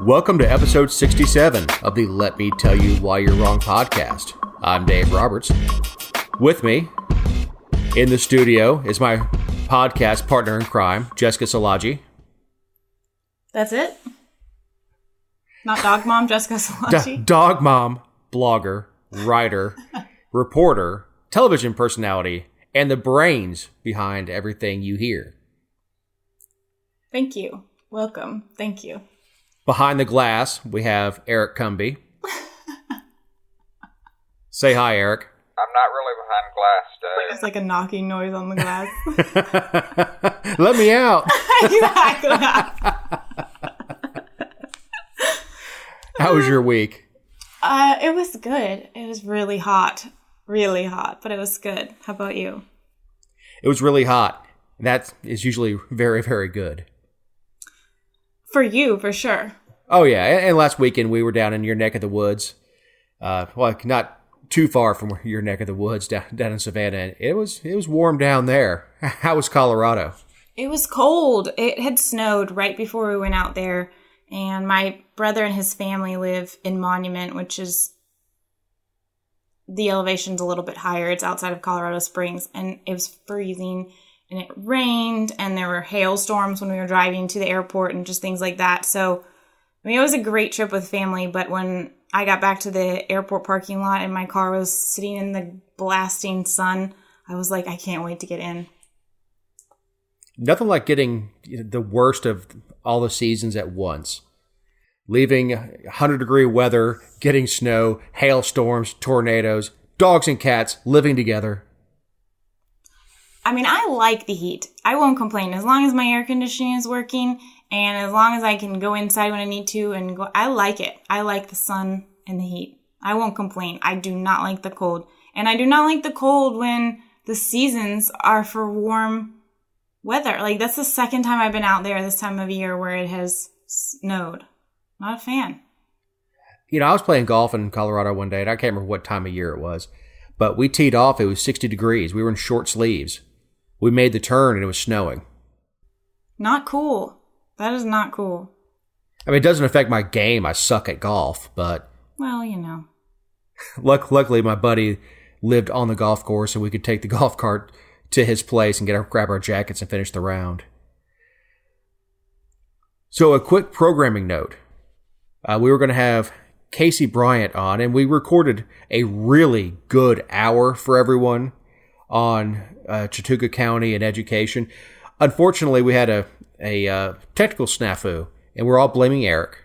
Welcome to episode 67 of the Let Me Tell You Why You're Wrong podcast. I'm Dave Roberts. With me in the studio is my podcast partner in crime, Jessica Salaji. That's it? Not dog mom, Jessica Salaji? Dog mom, blogger, writer, reporter, television personality, and the brains behind everything you hear. Thank you. Welcome. Thank you. Behind the glass, we have Eric Cumby. Say hi, Eric. I'm not really behind glass, Dave. It's like a knocking noise on the glass. Let me out. Exactly. How was your week? It was good. It was really hot, but it was good. How about you? It was really hot. That is usually very, very good. For you, for sure. Oh, yeah. And last weekend, we were down in your neck of the woods. Not too far from your neck of the woods, down in Savannah. And it was warm down there. How was Colorado? It was cold. It had snowed right before we went out there. And my brother and his family live in Monument, which is the elevation's a little bit higher. It's outside of Colorado Springs. And it was freezing. And it rained, and there were hailstorms when we were driving to the airport and just things like that. So, I mean, it was a great trip with family, but when I got back to the airport parking lot and my car was sitting in the blasting sun, I was like, I can't wait to get in. Nothing like getting the worst of all the seasons at once. Leaving 100-degree weather, getting snow, hailstorms, tornadoes, dogs and cats living together. I mean, I like the heat. I won't complain. As long as my air conditioning is working and as long as I can go inside when I need to and go, I like it. I like the sun and the heat. I won't complain. I do not like the cold. And I do not like the cold when the seasons are for warm weather. Like, that's the second time I've been out there this time of year where it has snowed. Not a fan. You know, I was playing golf in Colorado one day, and I can't remember what time of year it was, but we teed off. It was 60 degrees. We were in short sleeves. We made the turn and it was snowing. Not cool. That is not cool. I mean, it doesn't affect my game. I suck at golf, but... Well, you know. Luckily, my buddy lived on the golf course and we could take the golf cart to his place and grab our jackets and finish the round. So a quick programming note. We were going to have Casey Bryant on, and we recorded a really good hour for everyone on Chautauqua County and education. Unfortunately, we had a technical snafu, and we're all blaming Eric.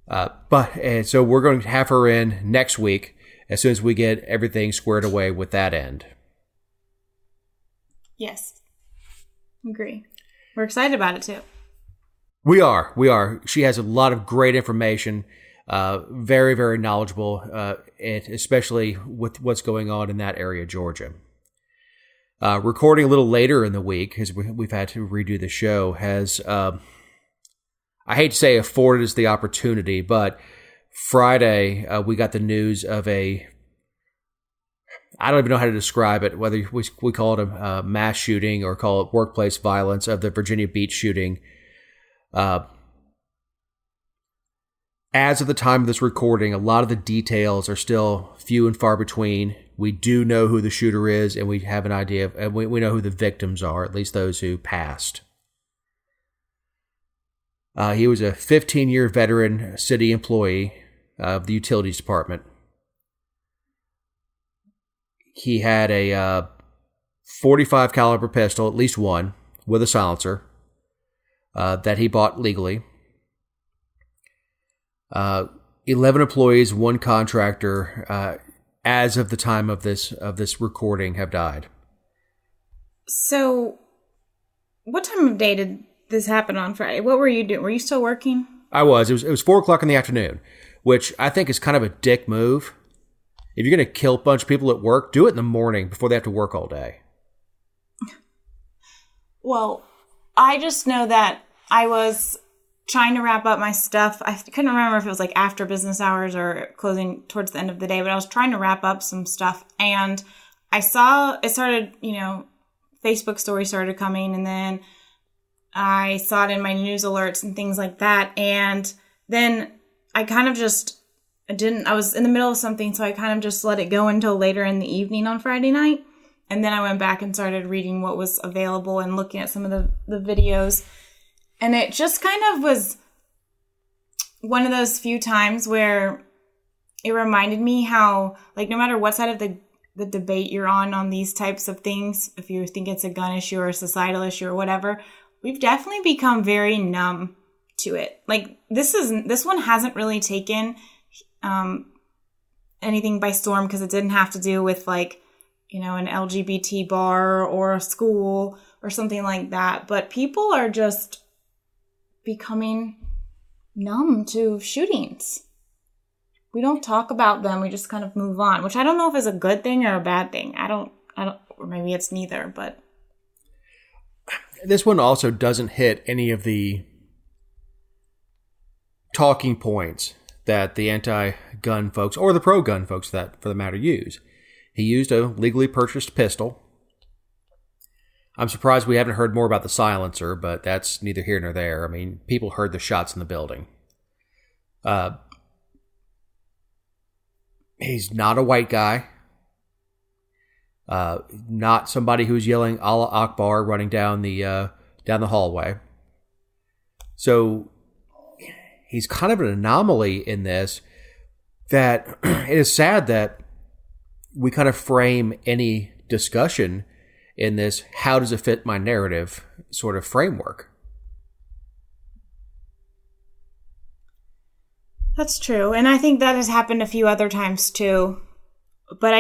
So we're going to have her in next week as soon as we get everything squared away with that end. Yes. Agree. We're excited about it, too. We are. She has a lot of great information. Very, very knowledgeable, and especially with what's going on in that area of Georgia. Recording a little later in the week, because we've had to redo the show, has, I hate to say afforded us the opportunity, but Friday we got the news of I don't even know how to describe it, whether we call it a mass shooting or call it workplace violence, of the Virginia Beach shooting. As of the time of this recording, a lot of the details are still few and far between. We do know who the shooter is, and we have an idea and we know who the victims are, at least those who passed. He was a 15-year veteran city employee of the utilities department. He had a .45 caliber pistol, at least one, with a silencer, that he bought legally. 11 employees, one contractor, as of the time of this recording, have died. So, what time of day did this happen on Friday? What were you doing? Were you still working? I was. It was 4:00 in the afternoon, which I think is kind of a dick move. If you're going to kill a bunch of people at work, do it in the morning before they have to work all day. Well, I just know that I was trying to wrap up my stuff. I couldn't remember if it was like after business hours or closing towards the end of the day, but I was trying to wrap up some stuff and I saw it started, Facebook stories started coming and then I saw it in my news alerts and things like that. And then I kind of just I was in the middle of something, so I kind of just let it go until later in the evening on Friday night. And then I went back and started reading what was available and looking at some of the videos. And it just kind of was one of those few times where it reminded me how, like, no matter what side of the debate you're on these types of things, if you think it's a gun issue or a societal issue or whatever, we've definitely become very numb to it. Like, this one hasn't really taken anything by storm because it didn't have to do with, like, you know, an LGBT bar or a school or something like that. But people are just becoming numb to shootings. We don't talk about them. We just kind of move on, which I don't know if is a good thing or a bad thing. I don't, or maybe it's neither, but. This one also doesn't hit any of the talking points that the anti-gun folks or the pro-gun folks, that for the matter, use. He used a legally purchased pistol. I'm surprised we haven't heard more about the silencer, but that's neither here nor there. I mean, people heard the shots in the building. He's not a white guy. Not somebody who's yelling Allah Akbar running down the hallway. So he's kind of an anomaly in this, that it is sad that we kind of frame any discussion in this how does it fit my narrative sort of framework. That's true. And I think that has happened a few other times too. But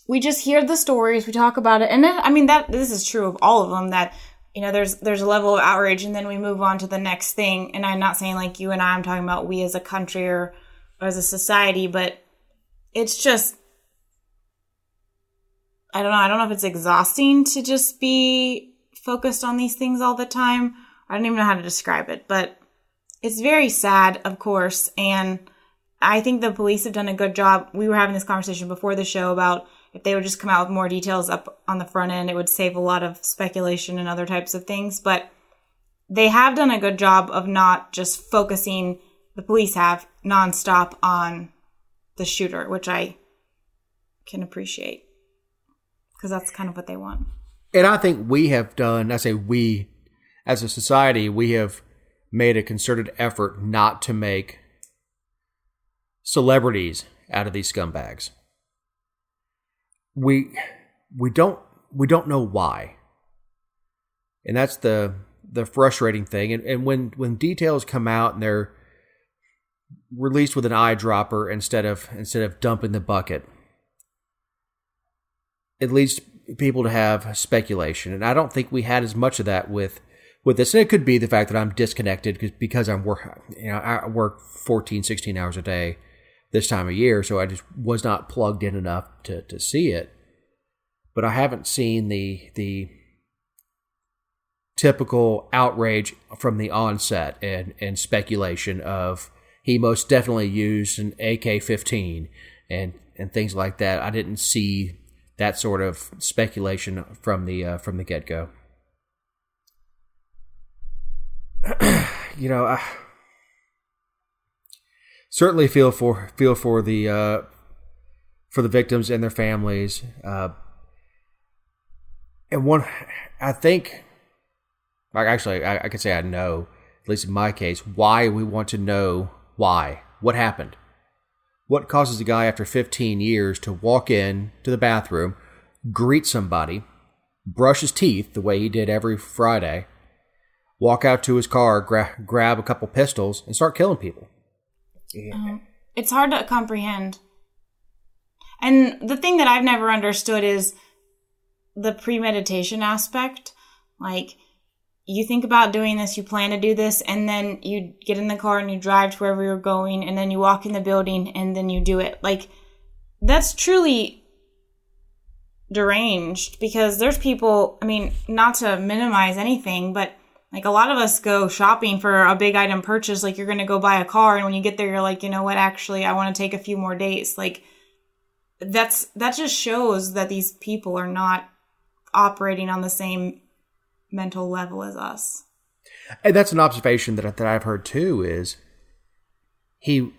we just hear the stories, we talk about it. And then, I mean, this is true of all of them, that, you know, there's a level of outrage and then we move on to the next thing. And I'm not saying like you and I'm talking about we as a country or as a society, but it's just, I don't know if it's exhausting to just be focused on these things all the time. I don't even know how to describe it, but it's very sad, of course. And I think the police have done a good job. We were having this conversation before the show about if they would just come out with more details up on the front end, it would save a lot of speculation and other types of things. But they have done a good job of not just focusing, the police have, nonstop on the shooter, which I can appreciate because that's kind of what they want. And I think we have done, I say we, as a society, we have made a concerted effort not to make celebrities out of these scumbags. We don't know why. And that's the frustrating thing. And when details come out and they're released with an eyedropper instead of dumping the bucket, it leads people to have speculation. And I don't think we had as much of that with this. And it could be the fact that I'm disconnected because I work 14, 16 hours a day this time of year, so I just was not plugged in enough to see it. But I haven't seen the typical outrage from the onset and speculation of he most definitely used an AK-15 and things like that. I didn't see that sort of speculation from the get-go. You know, I certainly feel for the victims and their families. And one, I think, actually, I could say I know, at least in my case, why we want to know why. What happened? What causes a guy after 15 years to walk in to the bathroom, greet somebody, brush his teeth the way he did every Friday, walk out to his car, grab a couple pistols, and start killing people? It's hard to comprehend. And the thing that I've never understood is the premeditation aspect. Like, you think about doing this, you plan to do this, and then you get in the car and you drive to wherever you're going, and then you walk in the building, and then you do it. Like, that's truly deranged, because there's people, I mean, not to minimize anything, but like a lot of us go shopping for a big item purchase, like you're going to go buy a car, and when you get there, you're like, you know what, actually, I want to take a few more days. Like, that just shows that these people are not operating on the same mental level as us. And that's an observation that I've heard too, is he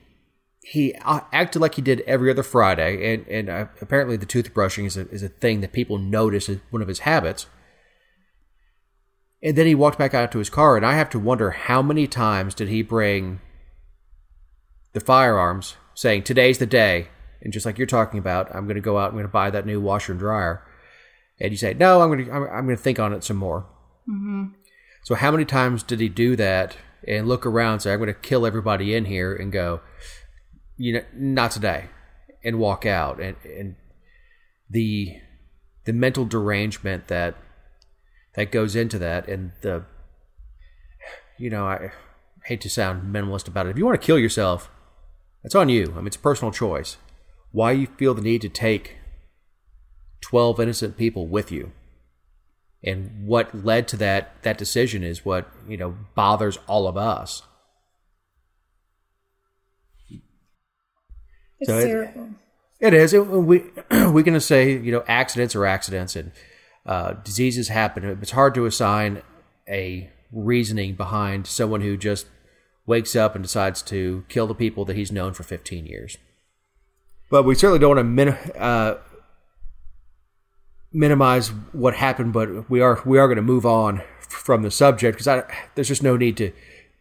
acted like he did every other Friday, and apparently the toothbrushing is a thing that people notice as one of his habits. And then he walked back out to his car, and I have to wonder how many times did he bring the firearms, saying, today's the day, and just like you're talking about, I'm going to go out, I'm going to buy that new washer and dryer. And you say, no, I'm going to think on it some more. Mm-hmm. So how many times did he do that and look around and say, I'm going to kill everybody in here, and go, not today, and walk out? And the mental derangement that goes into that, and I hate to sound minimalist about it. If you want to kill yourself, that's on you. I mean, it's a personal choice. Why you feel the need to take 12 innocent people with you, and what led to that decision is what bothers all of us. It's terrible. It is. We're going to say accidents are accidents, and diseases happen. It's hard to assign a reasoning behind someone who just wakes up and decides to kill the people that he's known for 15 years. But we certainly don't want to minimize what happened, but we are going to move on from the subject, because there's just no need to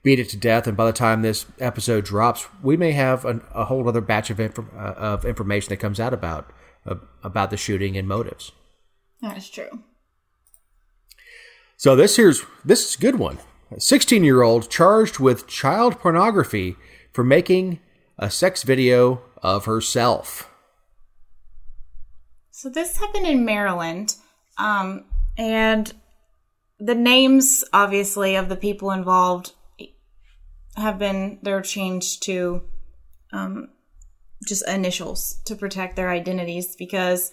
beat it to death. And by the time this episode drops, we may have a whole other batch of information that comes out about the shooting and motives. That's true. So this is a good one. A 16-year-old charged with child pornography for making a sex video of herself. So this happened in Maryland, and the names, obviously, of the people involved they're changed to just initials to protect their identities, because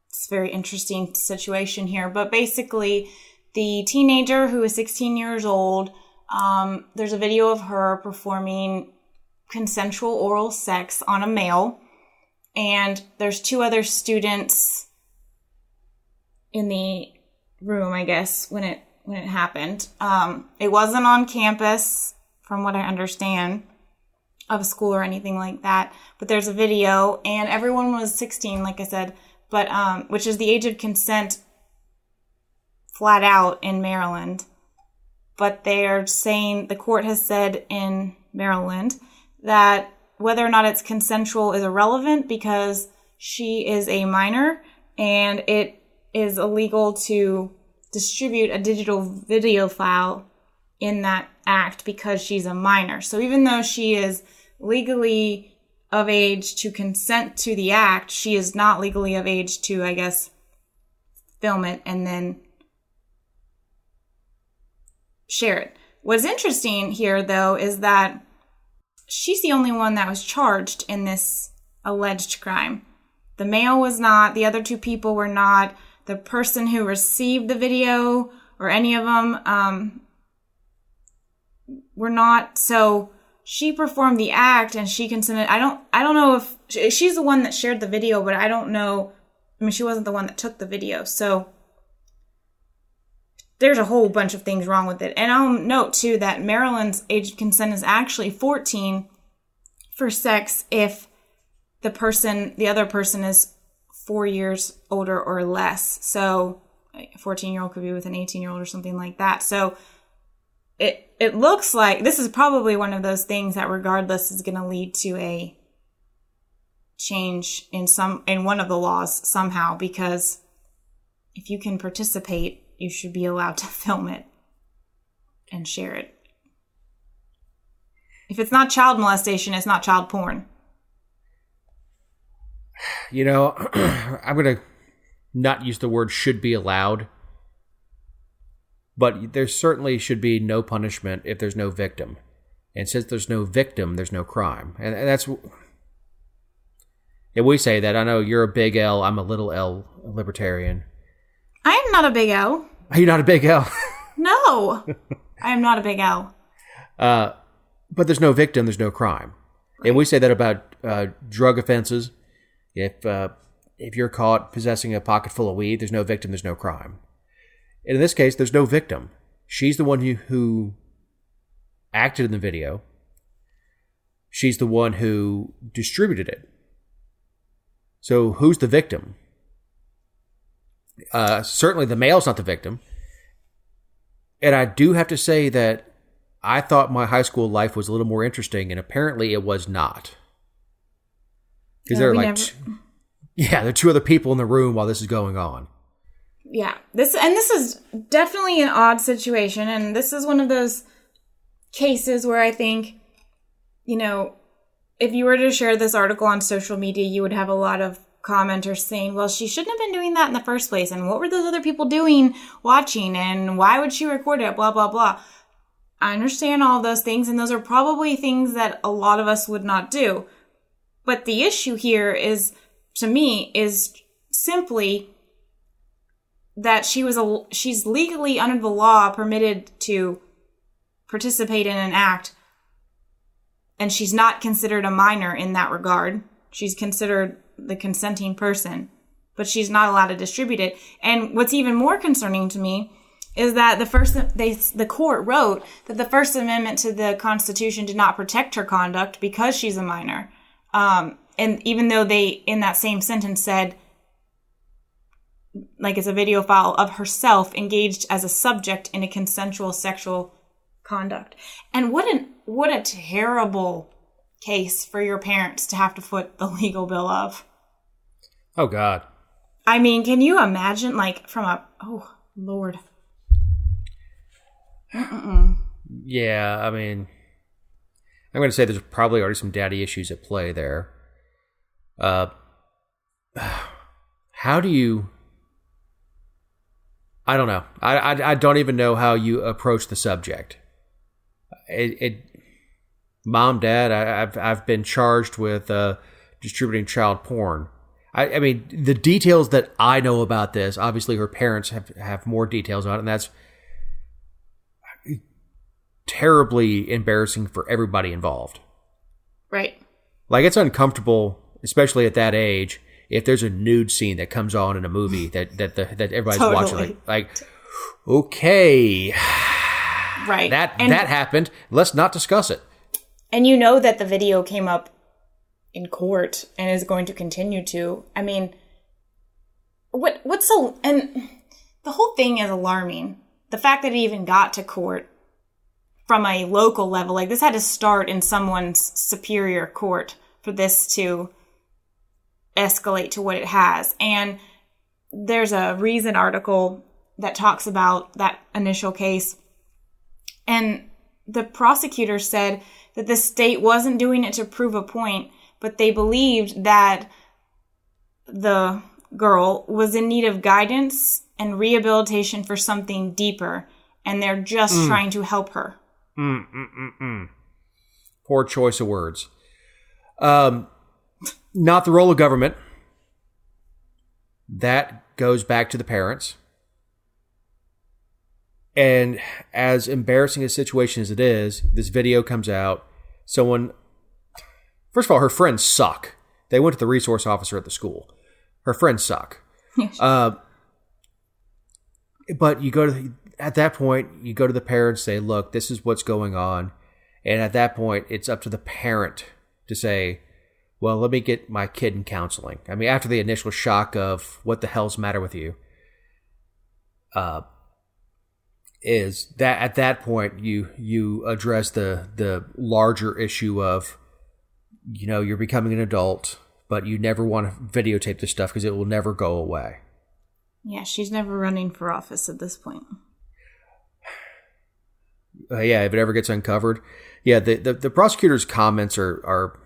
it's a very interesting situation here. But basically, the teenager who is 16 years old, there's a video of her performing consensual oral sex on a male, and there's two other students in the room, I guess, when it happened. It wasn't on campus, from what I understand, of a school or anything like that, but there's a video, and everyone was 16, like I said, but which is the age of consent flat out in Maryland. But they're saying, the court has said in Maryland that whether or not it's consensual is irrelevant, because she is a minor and it is illegal to distribute a digital video file in that act because she's a minor. So even though she is legally of age to consent to the act, she is not legally of age to, I guess, film it and then share it. What's interesting here, though, is that she's the only one that was charged in this alleged crime. The male was not. The other two people were not. The person who received the video or any of them were not. So she performed the act and she consented. I don't know if she's the one that shared the video, but I don't know. I mean, she wasn't the one that took the video. So there's a whole bunch of things wrong with it. And I'll note, too, that Maryland's age of consent is actually 14 for sex if the other person is 4 years older or less. So a 14-year-old could be with an 18-year-old or something like that. So it looks like this is probably one of those things that regardless is going to lead to a change in one of the laws somehow, because if you can participate, you should be allowed to film it and share it. If it's not child molestation, it's not child porn. I'm going to not use the word should be allowed, but there certainly should be no punishment if there's no victim. And since there's no victim, there's no crime. And that's... If we say that, I know you're a big L, I'm a little L libertarian. I am not a big L. Are you not a big L? No, I am not a big L. But there's no victim, there's no crime. Right. And we say that about drug offenses. If you're caught possessing a pocket full of weed, there's no victim, there's no crime. And in this case, there's no victim. She's the one who acted in the video. She's the one who distributed it. So who's the victim? Certainly the male's not the victim. And I do have to say that I thought my high school life was a little more interesting, and apparently it was not. Because there are there are two other people in the room while this is going on. Yeah, this is definitely an odd situation, and this is one of those cases where I think, if you were to share this article on social media, you would have a lot of commenters saying, well, she shouldn't have been doing that in the first place, and what were those other people doing watching, and why would she record it, blah, blah, blah. I understand all those things, and those are probably things that a lot of us would not do. But the issue here is, to me, is simply that she's legally, under the law, permitted to participate in an act, and she's not considered a minor in that regard. She's considered the consenting person, but she's not allowed to distribute it. And what's even more concerning to me is that the court wrote that the First Amendment to the Constitution did not protect her conduct because she's a minor. And even though they, in that same sentence, said, like, it's a video file of herself engaged as a subject in a consensual sexual conduct. And what a terrible case for your parents to have to foot the legal bill of. Oh, God. I mean, can you imagine, oh, Lord. Yeah, I mean, I'm going to say there's probably already some daddy issues at play there. How do you... I don't know. I don't even know how you approach the subject. Mom, Dad, I've been charged with distributing child porn. I mean, the details that I know about this, obviously her parents have more details on it, and that's terribly embarrassing for everybody involved. Right. Like, it's uncomfortable, especially at that age, if there's a nude scene that comes on in a movie that everybody's watching. Like, okay. Right. That happened. Let's not discuss it. And you know that the video came up in court and is going to continue to. I mean, and the whole thing is alarming. The fact that it even got to court from a local level, like, this had to start in someone's superior court for this to escalate to what it has. And there's a Reason article that talks about that initial case. And the prosecutor said that the state wasn't doing it to prove a point, but they believed that the girl was in need of guidance and rehabilitation for something deeper, and they're just trying to help her. Poor choice of words. Not the role of government. That goes back to the parents. And as embarrassing a situation as it is, this video comes out. First of all, her friends suck. They went to the resource officer at the school. Her friends suck. Yes. But at that point, you go to the parents, say, look, this is what's going on. And at that point, it's up to the parent to say, well, let me get my kid in counseling. I mean, after the initial shock of what the hell's the matter with you, is that at that point you address the larger issue of, you're becoming an adult, but you never want to videotape this stuff because it will never go away. Yeah, she's never running for office at this point. Yeah, if it ever gets uncovered. Yeah, the prosecutor's comments are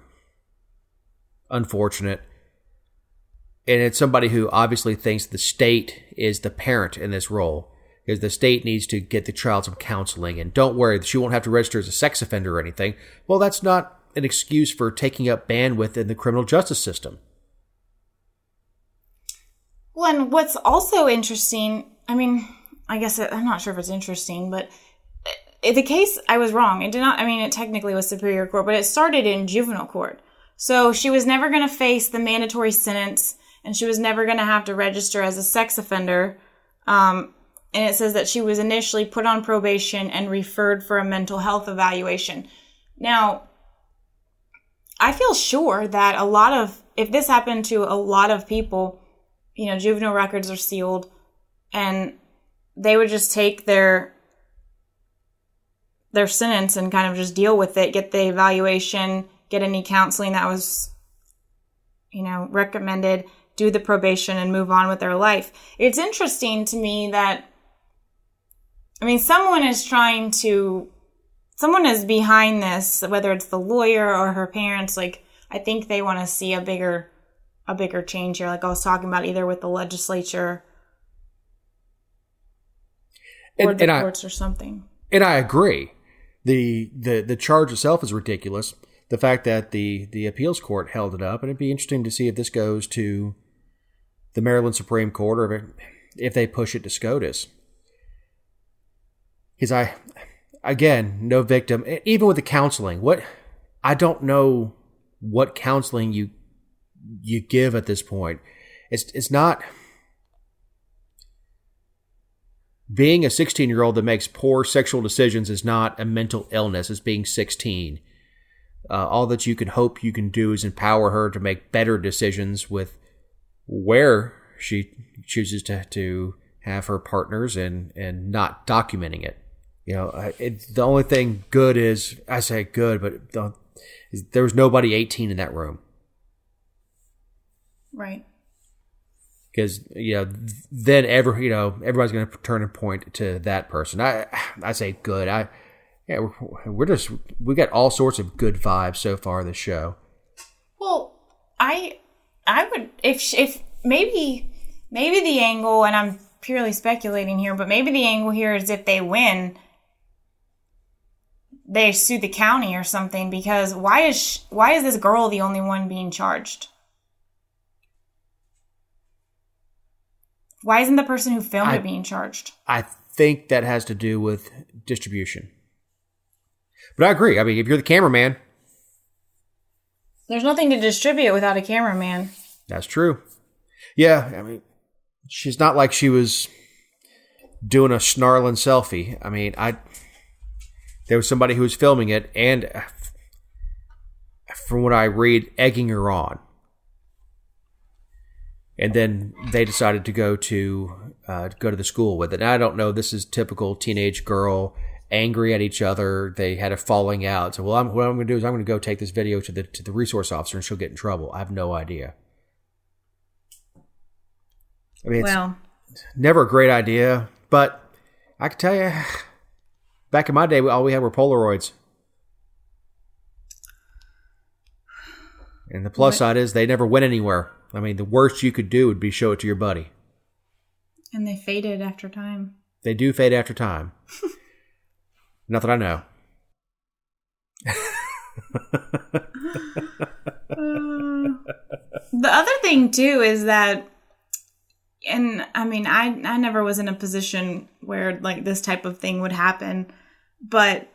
unfortunate. And it's somebody who obviously thinks the state is the parent in this role, because the state needs to get the child some counseling. And don't worry, she won't have to register as a sex offender or anything. Well, that's not an excuse for taking up bandwidth in the criminal justice system. Well, and what's also interesting, I mean, I guess I'm not sure if it's interesting, but the case, I was wrong. It did not, it technically was Superior Court, but it started in juvenile court. So she was never going to face the mandatory sentence, and she was never going to have to register as a sex offender. And and it says that she was initially put on probation and referred for a mental health evaluation. Now, I feel sure that if this happened to a lot of people, juvenile records are sealed, and they would just take their sentence and kind of just deal with it, get the evaluation, get any counseling that was, recommended, do the probation, and move on with their life. It's interesting to me that, someone is behind this, whether it's the lawyer or her parents. Like, I think they want to see a bigger change here. Like I was talking about, either with the legislature or the courts or something. And I agree. The charge itself is ridiculous. The fact that the appeals court held it up, and it'd be interesting to see if this goes to the Maryland Supreme Court, or if they push it to SCOTUS. Because again, no victim. Even with the counseling, I don't know what counseling you give at this point. It's not being a 16-year-old that makes poor sexual decisions is not a mental illness. It's being 16. All that you can hope you can do is empower her to make better decisions with where she chooses to have her partners, and not documenting it. The only thing good is, I say good, but there was nobody 18 in that room. Right. Because, then everybody's going to turn and point to that person. I say good. We got all sorts of good vibes so far this show. Well, I would, if maybe the angle, and I'm purely speculating here, but maybe the angle here is if they win, they sue the county or something, because why is this girl the only one being charged? Why isn't the person who filmed it being charged? I think that has to do with distribution. But I agree. If you're the cameraman, there's nothing to distribute without a cameraman. That's true. Yeah, she's not like she was doing a snarling selfie. There was somebody who was filming it, and from what I read, egging her on. And then they decided to go to the school with it. And I don't know. This is typical teenage girl, angry at each other. They had a falling out. So, what I'm going to do is I'm going to go take this video to the resource officer, and she'll get in trouble. I have no idea. It's never a great idea, but I can tell you, back in my day, all we had were Polaroids. And the plus side is they never went anywhere. The worst you could do would be show it to your buddy. And they faded after time. They do fade after time. Not that I know. The other thing, too, is that, and I never was in a position where like this type of thing would happen, but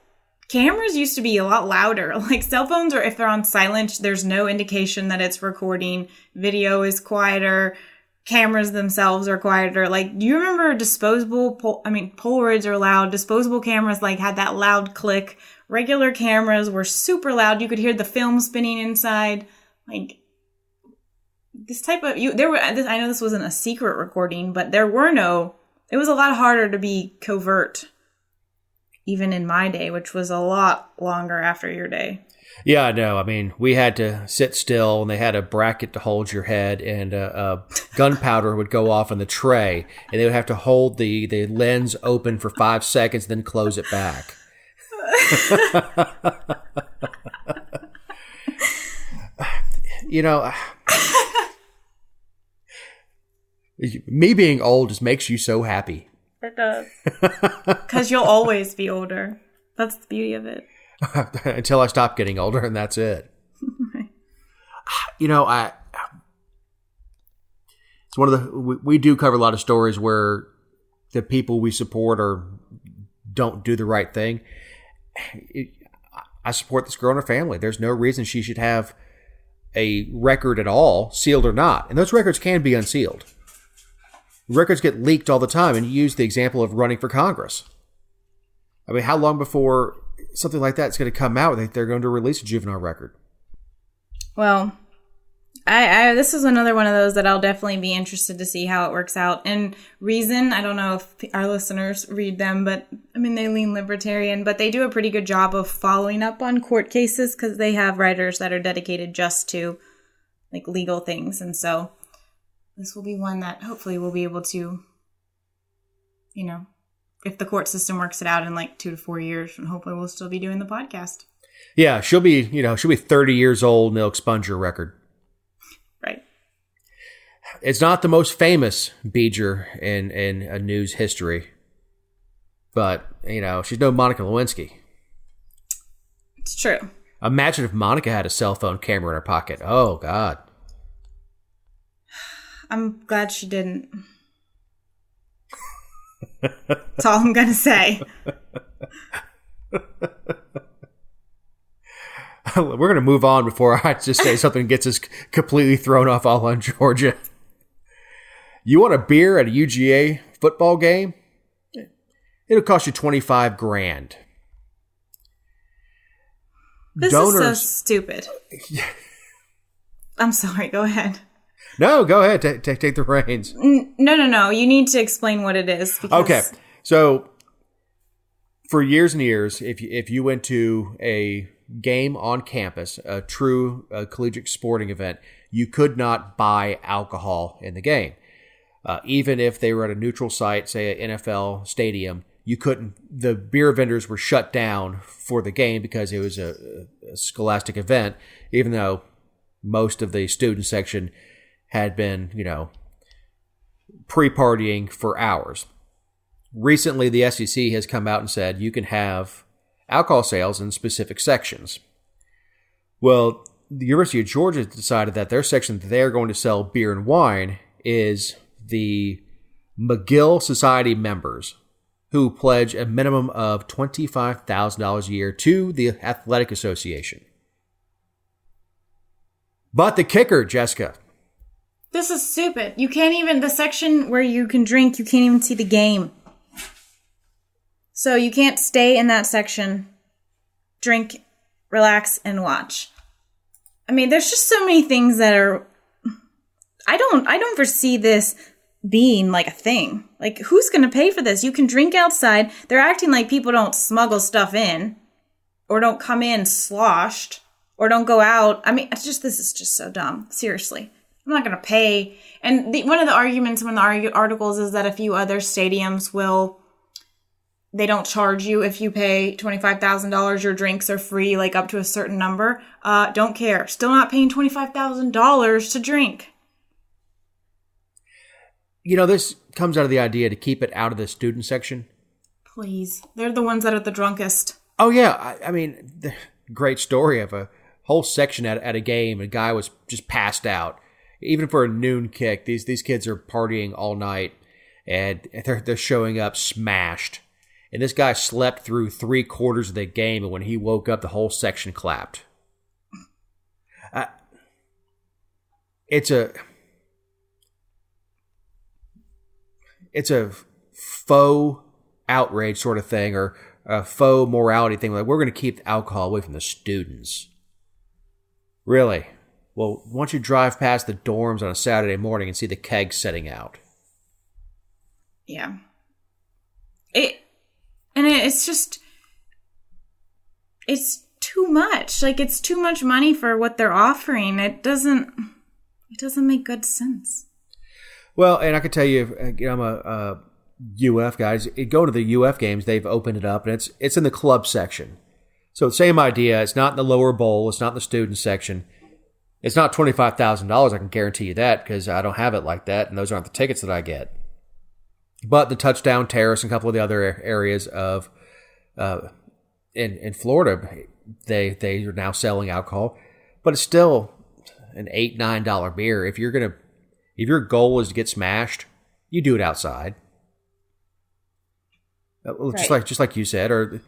cameras used to be a lot louder. Like cell phones, or if they're on silent, there's no indication that it's recording. Video is quieter. Cameras themselves are quieter. Like, do you remember Polaroids are loud. Disposable cameras had that loud click. Regular cameras were super loud. You could hear the film spinning inside. Like, this type of, I know this wasn't a secret recording, but it was a lot harder to be covert. Even in my day, which was a lot longer after your day. Yeah, I know. We had to sit still, and they had a bracket to hold your head, and gunpowder would go off on the tray, and they would have to hold the lens open for 5 seconds, then close it back. Me being old just makes you so happy. It does. Because you'll always be older. That's the beauty of it. Until I stop getting older, and that's it. Right. It's one of we do cover a lot of stories where the people we support don't do the right thing. I support this girl and her family. There's no reason she should have a record at all, sealed or not. And those records can be unsealed. Records get leaked all the time, and you use the example of running for Congress. I mean, how long before something like that's going to come out that they're going to release a juvenile record? Well, I this is another one of those that I'll definitely be interested to see how it works out. And Reason, I don't know if our listeners read them, but I mean, they lean libertarian, but they do a pretty good job of following up on court cases because they have writers that are dedicated just to like legal things. And so this will be one that hopefully we'll be able to, you know, if the court system works it out in like 2 to 4 years, and hopefully we'll still be doing the podcast. Yeah, she'll be 30 years old and they'll expunge her record. Right. It's not the most famous Beeger in news history, but, she's no Monica Lewinsky. It's true. Imagine if Monica had a cell phone camera in her pocket. Oh, God. I'm glad she didn't. That's all I'm going to say. We're going to move on before I just say something gets us completely thrown off all on Georgia. You want a beer at a UGA football game? It'll cost you $25,000. This is so stupid. I'm sorry. Go ahead. No, go ahead. Take the reins. No. You need to explain what it is. Okay. So, for years and years, if you went to a game on campus, a true collegiate sporting event, you could not buy alcohol in the game. Even if they were at a neutral site, say an NFL stadium, you couldn't. The beer vendors were shut down for the game because it was a scholastic event, even though most of the student section had been, pre-partying for hours. Recently, the SEC has come out and said you can have alcohol sales in specific sections. Well, the University of Georgia decided that their section that they're going to sell beer and wine is the McGill Society members who pledge a minimum of $25,000 a year to the Athletic Association. But the kicker, Jessica. This is stupid. You can't even, the section where you can drink, you can't even see the game. So you can't stay in that section, drink, relax, and watch. I mean, there's just so many things that are, I don't foresee this being like a thing. Like, who's going to pay for this? You can drink outside. They're acting like people don't smuggle stuff in or don't come in sloshed or don't go out. I mean, this is just so dumb. Seriously. I'm not going to pay. And one of the arguments in the articles is that a few other stadiums they don't charge you if you pay $25,000. Your drinks are free, like up to a certain number. Don't care. Still not paying $25,000 to drink. This comes out of the idea to keep it out of the student section. Please. They're the ones that are the drunkest. Oh, yeah. I mean, great story of a whole section at a game. A guy was just passed out. Even for a noon kick, these kids are partying all night, and they're showing up smashed. And this guy slept through 3/4 of the game, and when he woke up, the whole section clapped. It's a faux outrage sort of thing, or a faux morality thing. Like, we're going to keep the alcohol away from the students. Really? Well, why don't you drive past the dorms on a Saturday morning and see the kegs setting out? Yeah. It's just, it's too much. Like, it's too much money for what they're offering. It doesn't make good sense. Well, and I can tell you, I'm a UF guy. Go to the UF games, they've opened it up, and it's in the club section. So same idea. It's not in the lower bowl. It's not in the student section. It's not $25,000. I can guarantee you that because I don't have it like that, and those aren't the tickets that I get. But the Touchdown Terrace and a couple of the other areas of in Florida, they are now selling alcohol, but it's still an $8-9 beer. If your goal is to get smashed, you do it outside. Right. Just like you said, or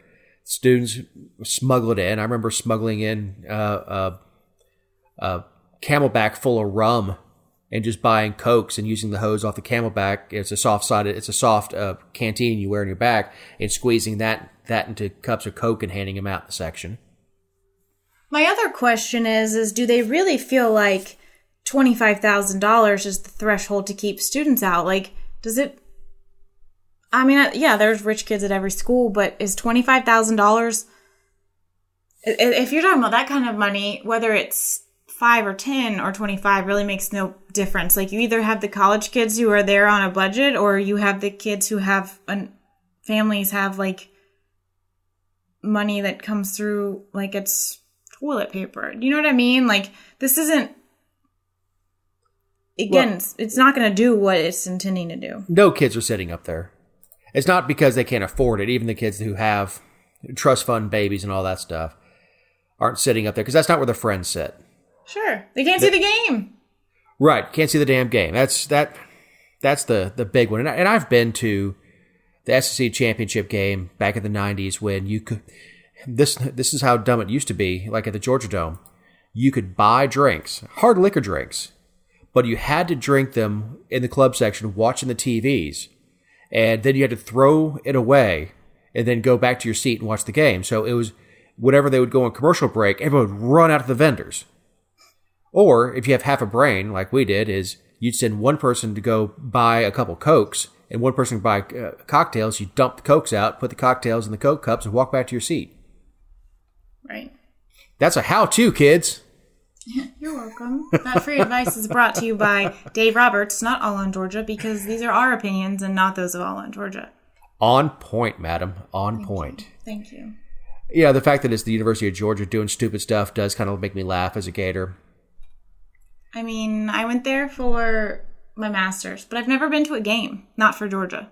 students smuggle it in. I remember smuggling in a Camelback full of rum and just buying Cokes and using the hose off the Camelback. It's a soft canteen you wear on your back, and squeezing that into cups of Coke and handing them out in the section. My other question is do they really feel like $25,000 is the threshold to keep students out? Like, does it... I mean, yeah, there's rich kids at every school, but is $25,000... If you're talking about that kind of money, whether it's 5 or 10 or 25 really makes no difference. Like, you either have the college kids who are there on a budget, or you have the kids who have... families have, like, money that comes through, like, it's toilet paper. Do you know what I mean? Like, this isn't... Again, well, it's not going to do what it's intending to do. No kids are sitting up there. It's not because they can't afford it. Even the kids who have trust fund babies and all that stuff aren't sitting up there, because that's not where their friends sit. Sure. They can't see the game. Right. Can't see the damn game. That's the big one. And I've been to the SEC championship game back in the 90s when you could... This is how dumb it used to be, like at the Georgia Dome. You could buy drinks, hard liquor drinks, but you had to drink them in the club section watching the TVs. And then you had to throw it away and then go back to your seat and watch the game. So it was... Whenever they would go on commercial break, everyone would run out to the vendors. Or, if you have half a brain, like we did, is you'd send one person to go buy a couple Cokes, and one person would buy cocktails. You dump the Cokes out, put the cocktails in the Coke cups, and walk back to your seat. Right. That's a how-to, kids. You're welcome. That free advice is brought to you by Dave Roberts, not All on Georgia, because these are our opinions and not those of All on Georgia. On point, madam. On point. Thank you. Yeah, the fact that it's the University of Georgia doing stupid stuff does kind of make me laugh as a Gator. I mean, I went there for my master's, but I've never been to a game, not for Georgia.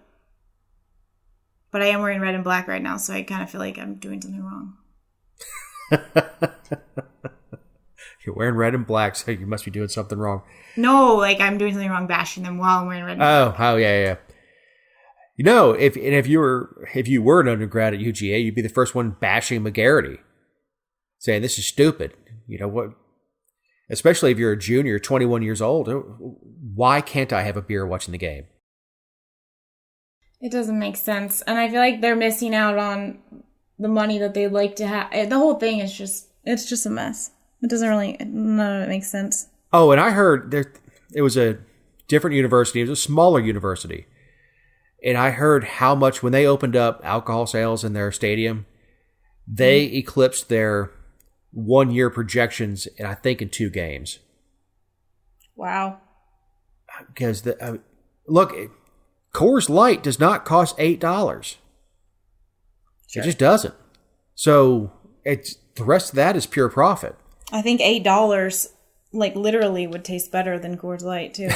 But I am wearing red and black right now, so I kind of feel like I'm doing something wrong. You're wearing red and black, so you must be doing something wrong. No, like I'm doing something wrong bashing them while I'm wearing red and black. Oh, yeah. You know, if you were an undergrad at UGA, you'd be the first one bashing McGarity, saying this is stupid. You know what? Especially if you're a junior, 21 years old. Why can't I have a beer watching the game? It doesn't make sense, and I feel like they're missing out on the money that they'd like to have. The whole thing is just a mess. It doesn't really, none of it makes sense. Oh, and I heard it was a different university. It was a smaller university. And I heard how much, when they opened up alcohol sales in their stadium, they eclipsed their 1-year projections, and I think in 2 games. Wow. Because, look, Coors Light does not cost $8. Sure. It just doesn't. So the rest of that is pure profit. I think $8, like, literally would taste better than Coors Light, too.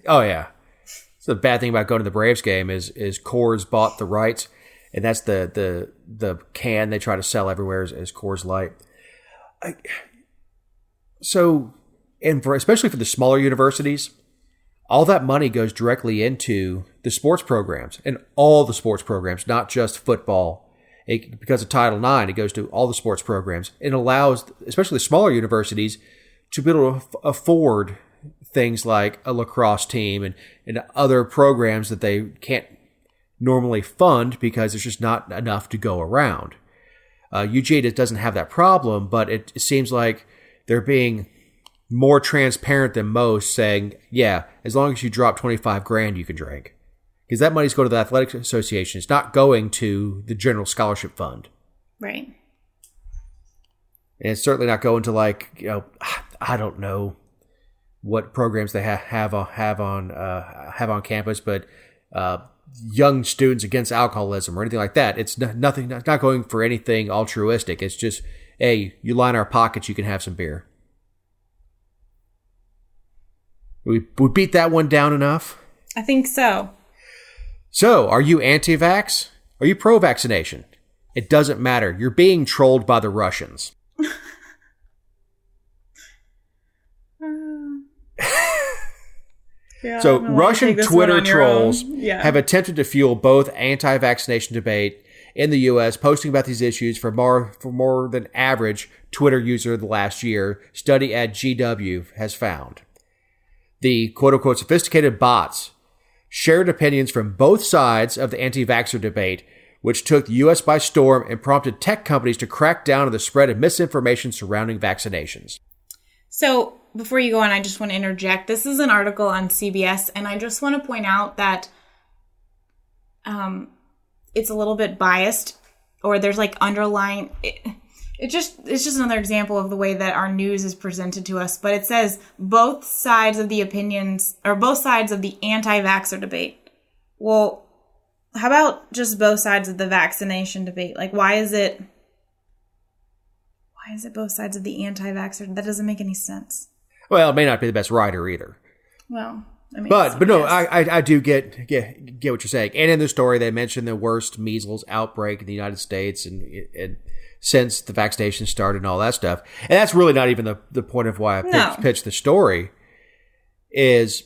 Oh, yeah. So the bad thing about going to the Braves game is Coors bought the rights, and that's the can they try to sell everywhere as Coors Light. Especially for the smaller universities, all that money goes directly into the sports programs, and all the sports programs, not just football. Because of Title IX, it goes to all the sports programs. It allows, especially the smaller universities, to be able to afford things like a lacrosse team and other programs that they can't normally fund because there's just not enough to go around. UGA doesn't have that problem, but it seems like they're being more transparent than most, saying, yeah, as long as you drop $25,000, you can drink. Because that money's going to the Athletic Association. It's not going to the General Scholarship Fund. Right. And it's certainly not going to, like, you know, I don't know what programs they have on campus, but young students against alcoholism or anything like that. It's not going for anything altruistic. It's just, hey, you line our pockets, you can have some beer. We beat that one down enough? I think so. So, are you anti-vax? Are you pro-vaccination? It doesn't matter. You're being trolled by the Russians. Yeah, so Russian Twitter trolls have attempted to fuel both anti-vaccination debate in the U.S., posting about these issues for more than average Twitter user the last year, study at GW has found. The quote-unquote sophisticated bots shared opinions from both sides of the anti-vaxxer debate, which took the U.S. by storm and prompted tech companies to crack down on the spread of misinformation surrounding vaccinations. So, before you go on, I just want to interject. This is an article on CBS, and I just want to point out that it's a little bit biased, or there's like underlying... It's just another example of the way that our news is presented to us. But it says both sides of the opinions, or both sides of the anti-vaxxer debate. Well, how about just both sides of the vaccination debate? Like, why is it both sides of the anti-vaxxer? That doesn't make any sense. Well, it may not be the best writer either. Well, I mean, but no, I do get what you're saying. And in the story, they mentioned the worst measles outbreak in the United States and since the vaccination started and all that stuff. And that's really not even the point of why I pitched the story, is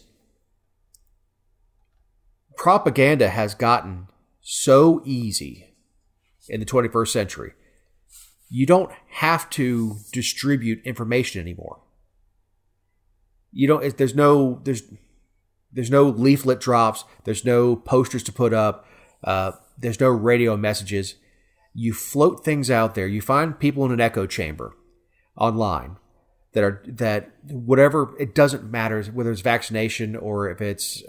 propaganda has gotten so easy in the 21st century. You don't have to distribute information anymore. You don't. There's no leaflet drops. There's no posters to put up. There's no radio messages. You float things out there. You find people in an echo chamber online that whatever, it doesn't matter whether it's vaccination or if it's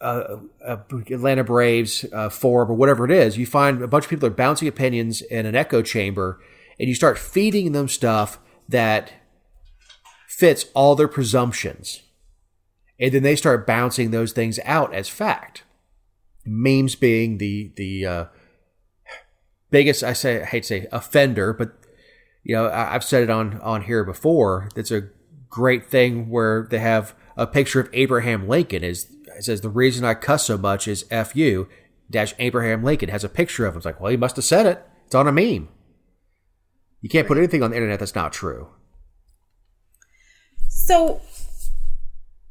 Atlanta Braves forum or whatever it is. You find a bunch of people are bouncing opinions in an echo chamber, and you start feeding them stuff that fits all their presumptions. And then they start bouncing those things out as fact. Memes being the biggest, I hate to say offender, but I've said it on here before. It's a great thing where they have a picture of Abraham Lincoln. It says the reason I cuss so much is FU - Abraham Lincoln. It has a picture of him. It's like, well, he must have said it. It's on a meme. You can't put anything on the internet that's not true. So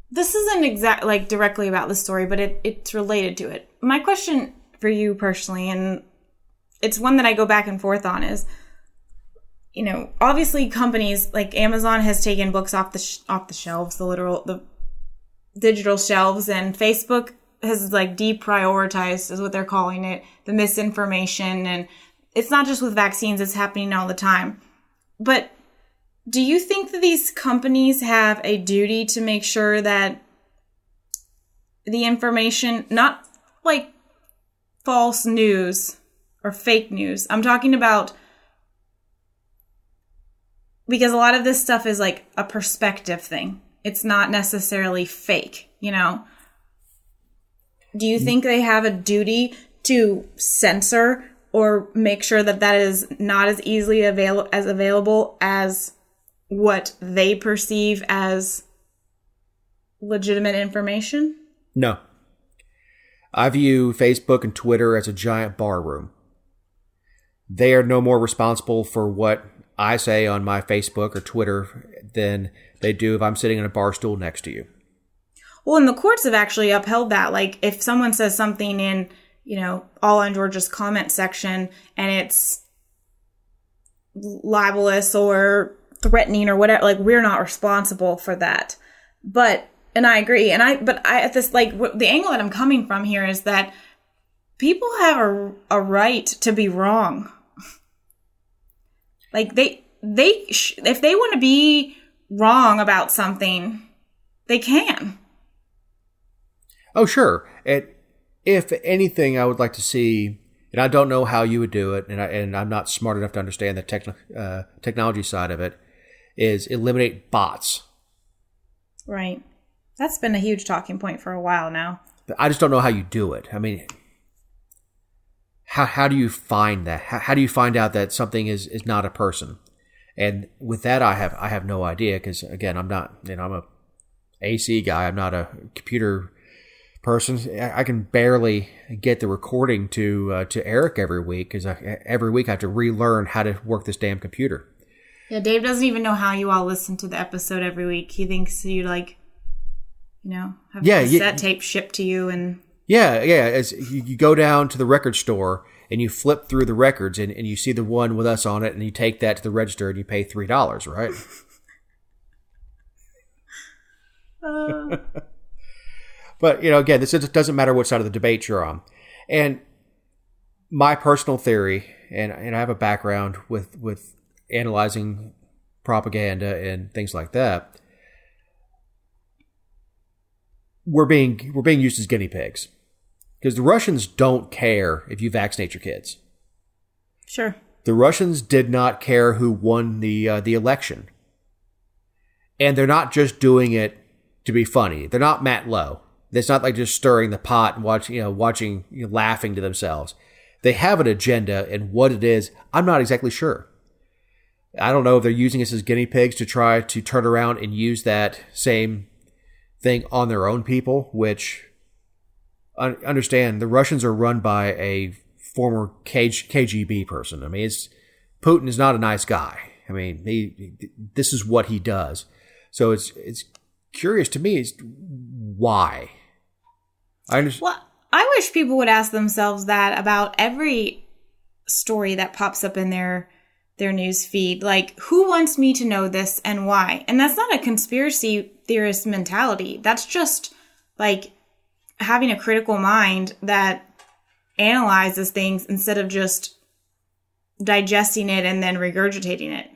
this isn't directly about the story, but it's related to it. My question for you personally, and it's one that I go back and forth on, is, obviously companies like Amazon has taken books off the shelves, the digital shelves, and Facebook has deprioritized, is what they're calling it, the misinformation. And it's not just with vaccines, it's happening all the time. But do you think that these companies have a duty to make sure that the information, not like false news or fake news, I'm talking about, because a lot of this stuff is like a perspective thing. It's not necessarily fake, Do you think they have a duty to censor or make sure that is not as easily available as what they perceive as legitimate information? No. I view Facebook and Twitter as a giant barroom. They are no more responsible for what I say on my Facebook or Twitter than they do if I'm sitting in a bar stool next to you. Well, and the courts have actually upheld that. Like, if someone says something in, All on Georgia's comment section, and it's libelous or threatening or whatever, we're not responsible for that. And I agree. But the angle that I'm coming from here is that people have a right to be wrong. If they want to be wrong about something, they can. Oh, sure. If anything, I would like to see, and I don't know how you would do it, and I'm not smart enough to understand the technology side of it, is eliminate bots. Right. That's been a huge talking point for a while now. I just don't know how you do it. I mean, how do you find that? How do you find out that something is not a person? And with that, I have no idea, because again, I'm not, I'm a AC guy. I'm not a computer person. I can barely get the recording to Eric every week, because every week I have to relearn how to work this damn computer. Yeah, Dave doesn't even know how you all listen to the episode every week. He thinks you have cassette tape shipped to you, and as you go down to the record store and you flip through the records and you see the one with us on it, and you take that to the register and you pay $3, right? But, again, this doesn't matter what side of the debate you're on. And my personal theory, and I have a background with analyzing propaganda and things like that, we're being used as guinea pigs. Because the Russians don't care if you vaccinate your kids. Sure. The Russians did not care who won the election. And they're not just doing it to be funny. They're not Matt Lowe. It's not like just stirring the pot and watching, laughing to themselves. They have an agenda, and what it is, I'm not exactly sure. I don't know if they're using us as guinea pigs to try to turn around and use that same thing on their own people, which, understand, the Russians are run by a former KGB person. I mean, Putin is not a nice guy. I mean, this is what he does. So it's curious to me is why. Well, I wish people would ask themselves that about every story that pops up in their news feed. Like, who wants me to know this and why? And that's not a conspiracy theorist mentality. That's just like having a critical mind that analyzes things instead of just digesting it and then regurgitating it.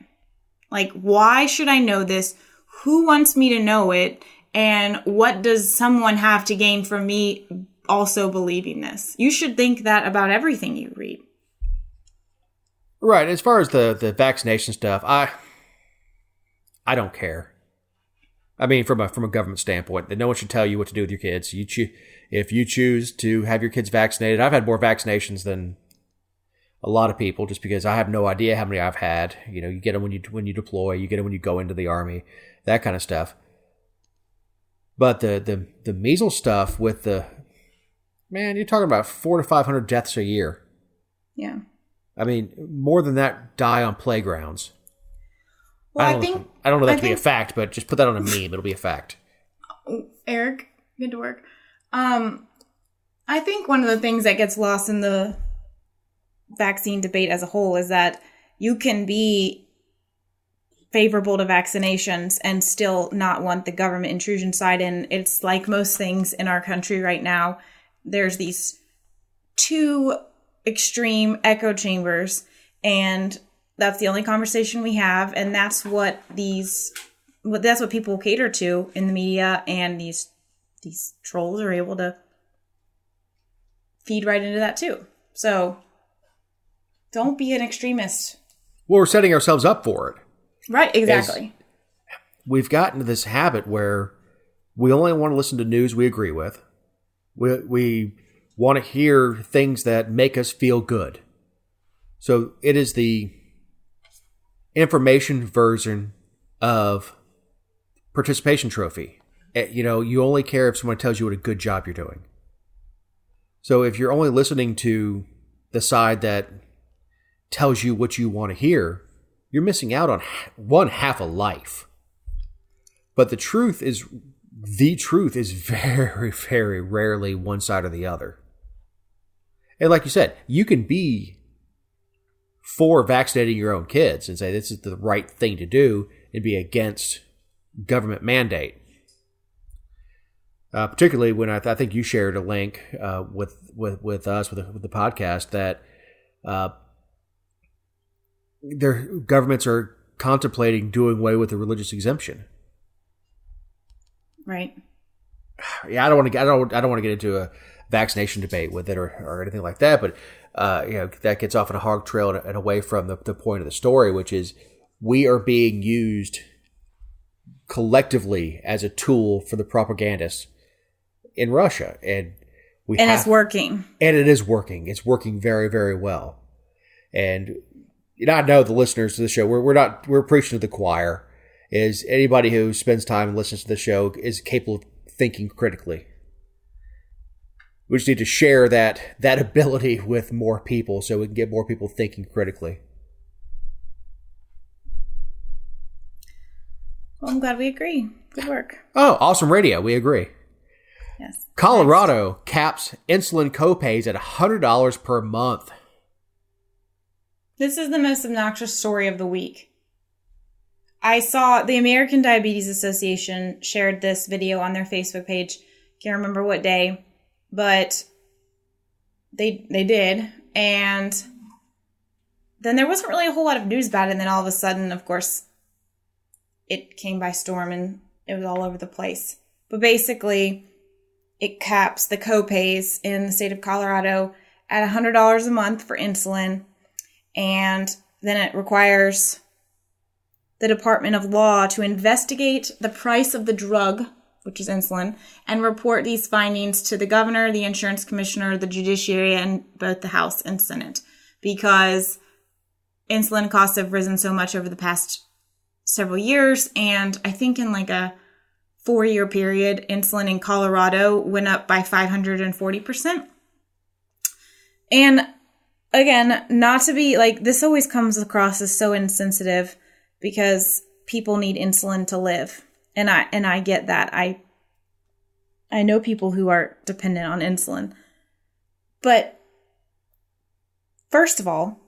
Like, why should I know this? Who wants me to know it? And what does someone have to gain from me also believing this? You should think that about everything you read. Right. As far as the vaccination stuff, I don't care. I mean, from a government standpoint, that no one should tell you what to do with your kids. If you choose to have your kids vaccinated, I've had more vaccinations than a lot of people, just because I have no idea how many I've had. You get them when you deploy, you get them when you go into the Army, that kind of stuff. But the measles stuff with you're talking about 400 to 500 deaths a year. Yeah. I mean, more than that die on playgrounds. Well, I don't know that to be a fact, but just put that on a meme. It'll be a fact. Eric, good to work. I think one of the things that gets lost in the vaccine debate as a whole is that you can be favorable to vaccinations and still not want the government intrusion side in. It's like most things in our country right now. There's these two extreme echo chambers, and that's the only conversation we have, and that's what people cater to in the media, and these trolls are able to feed right into that too. So don't be an extremist. Well, we're setting ourselves up for it. Right, exactly. We've gotten to this habit where we only want to listen to news we agree with. We want to hear things that make us feel good. So it is the information version of participation trophy. You only care if someone tells you what a good job you're doing. So if you're only listening to the side that tells you what you want to hear, you're missing out on one half a life. But the truth is very, very rarely one side or the other. And like you said, you can be for vaccinating your own kids and say this is the right thing to do and be against government mandate. Particularly when I think you shared a link with us with the podcast that their governments are contemplating doing away with the religious exemption. Right. Yeah, I don't want to get into a vaccination debate with it or anything like that, but that gets off on a hog trail and away from the point of the story, which is we are being used collectively as a tool for the propagandists in Russia, and it's working. And it is working. It's working very, very well. And I know the listeners to the show, we're preaching to the choir. Is anybody who spends time and listens to the show is capable of thinking critically. We just need to share that ability with more people so we can get more people thinking critically. Well, I'm glad we agree. Good work. Oh, awesome radio. We agree. Yes. Colorado caps insulin copays at $100 per month. This is the most obnoxious story of the week. I saw the American Diabetes Association shared this video on their Facebook page. Can't remember what day, but they did. And then there wasn't really a whole lot of news about it. And then all of a sudden, of course, it came by storm and it was all over the place. But basically, it caps the co-pays in the state of Colorado at $100 a month for insulin. And then it requires the Department of Law to investigate the price of the drug, which is insulin, and report these findings to the governor, the insurance commissioner, the judiciary, and both the House and Senate. Because insulin costs have risen so much over the past several years. And I think in like a 4-year period, insulin in Colorado went up by 540%. And again, not to be like, this always comes across as so insensitive because people need insulin to live. And I get that. I know people who are dependent on insulin. But first of all,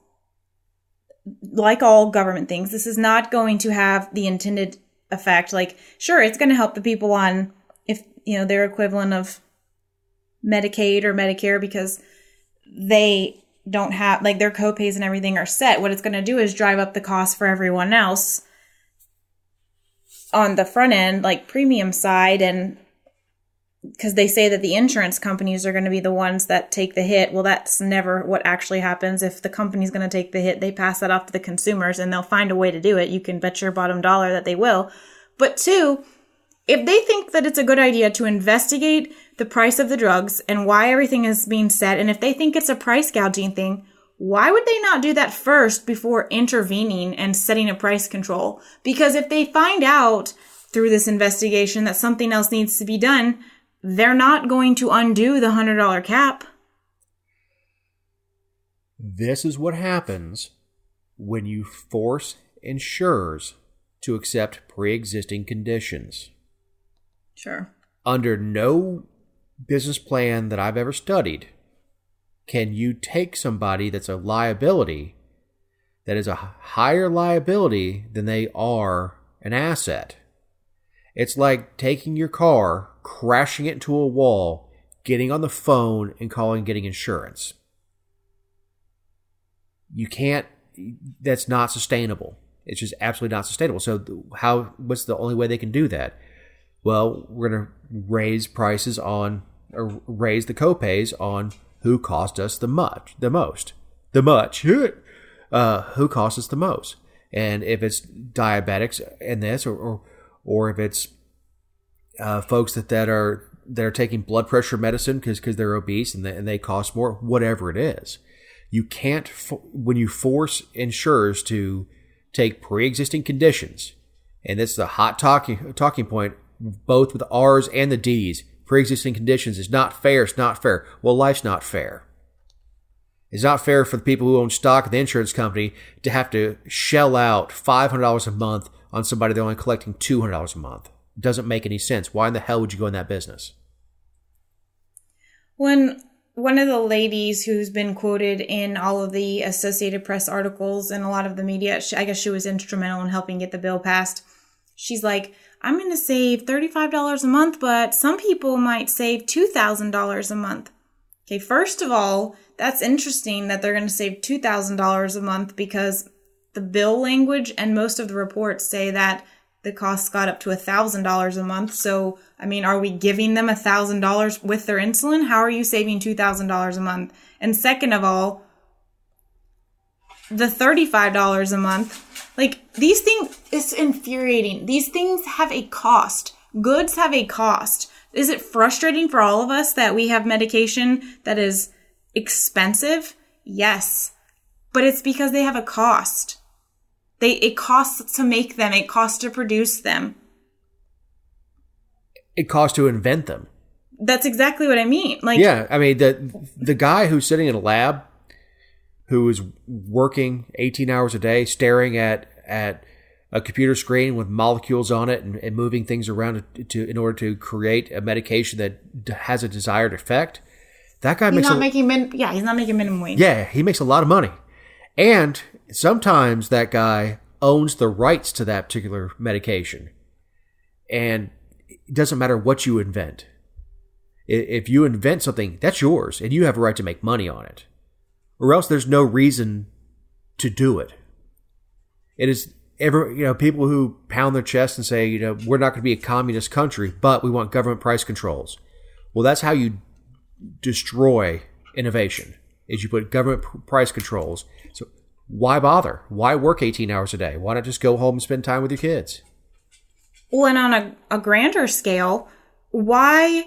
like all government things, this is not going to have the intended effect. Like, sure, it's going to help the people on, if, their equivalent of Medicaid or Medicare, because they don't have, like, their copays and everything are set. What it's going to do is drive up the cost for everyone else on the front end, like premium side. And because they say that the insurance companies are going to be the ones that take the hit. Well, that's never what actually happens. If the company's going to take the hit, they pass that off to the consumers and they'll find a way to do it. You can bet your bottom dollar that they will. But two, if they think that it's a good idea to investigate the price of the drugs and why everything is being set, and if they think it's a price gouging thing, why would they not do that first before intervening and setting a price control? Because if they find out through this investigation that something else needs to be done, they're not going to undo the $100 cap. This is what happens when you force insurers to accept pre-existing conditions. Sure. Under no business plan that I've ever studied can you take somebody that's a liability, that is a higher liability than they are an asset. It's like taking your car, crashing it into a wall, getting on the phone and getting insurance. You can't, that's not sustainable. It's just absolutely not sustainable. So what's the only way they can do that? Well, we're going to raise prices on, or raise the copays on who cost us the most. Who costs us the most. And if it's diabetics in this, or if it's folks that are taking blood pressure medicine because they're obese and they cost more, whatever it is. You can't, when you force insurers to take pre-existing conditions, and it's the hot talking point, both with the R's and the D's, pre-existing conditions is not fair, it's not fair. Well, life's not fair. It's not fair for the people who own stock in the insurance company to have to shell out $500 a month on somebody they're only collecting $200 a month. It doesn't make any sense. Why in the hell would you go in that business? When one of the ladies who's been quoted in all of the Associated Press articles and a lot of the media, I guess she was instrumental in helping get the bill passed. She's like, I'm going to save $35 a month, but some people might save $2,000 a month. Okay, first of all, that's interesting that they're going to save $2,000 a month because the bill language and most of the reports say that the costs got up to $1,000 a month. So, I mean, are we giving them $1,000 with their insulin? How are you saving $2,000 a month? And second of all, the $35 a month, like, these things, it's infuriating. These things have a cost. Goods have a cost. Is it frustrating for all of us that we have medication that is expensive? Yes. But it's because they have a cost. It costs to make them. It costs to produce them. It costs to invent them. That's exactly what I mean. Like, yeah, I mean, the guy who's sitting in a lab, who is working 18 hours a day, staring at a computer screen with molecules on it and moving things around in order to create a medication that has a desired effect. That guy he's not making minimum wage. Yeah, he makes a lot of money. And sometimes that guy owns the rights to that particular medication. And it doesn't matter what you invent. If you invent something, that's yours, and you have a right to make money on it. Or else there's no reason to do it. It is people who pound their chest and say, we're not going to be a communist country, but we want government price controls. Well, that's how you destroy innovation, is you put government price controls. So why bother? Why work 18 hours a day? Why not just go home and spend time with your kids? Well, and on a grander scale, why...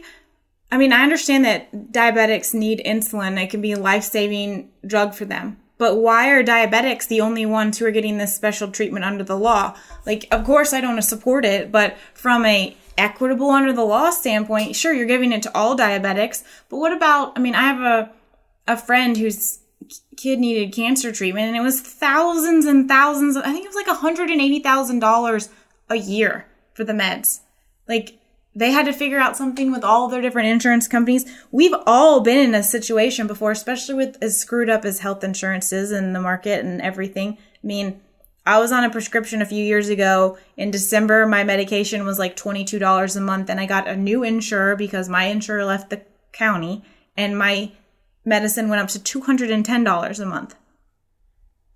I mean, I understand that diabetics need insulin. It can be a life-saving drug for them. But why are diabetics the only ones who are getting this special treatment under the law? Like, of course, I don't support it, but from a equitable under the law standpoint, sure, you're giving it to all diabetics. But what about, I have a friend whose kid needed cancer treatment, and it was thousands and thousands, I think it was like $180,000 a year for the meds. Like, they had to figure out something with all their different insurance companies. We've all been in a situation before, especially with as screwed up as health insurance is in the market and everything. I mean, I was on a prescription a few years ago. In December, my medication was like $22 a month, and I got a new insurer because my insurer left the county, and my medicine went up to $210 a month.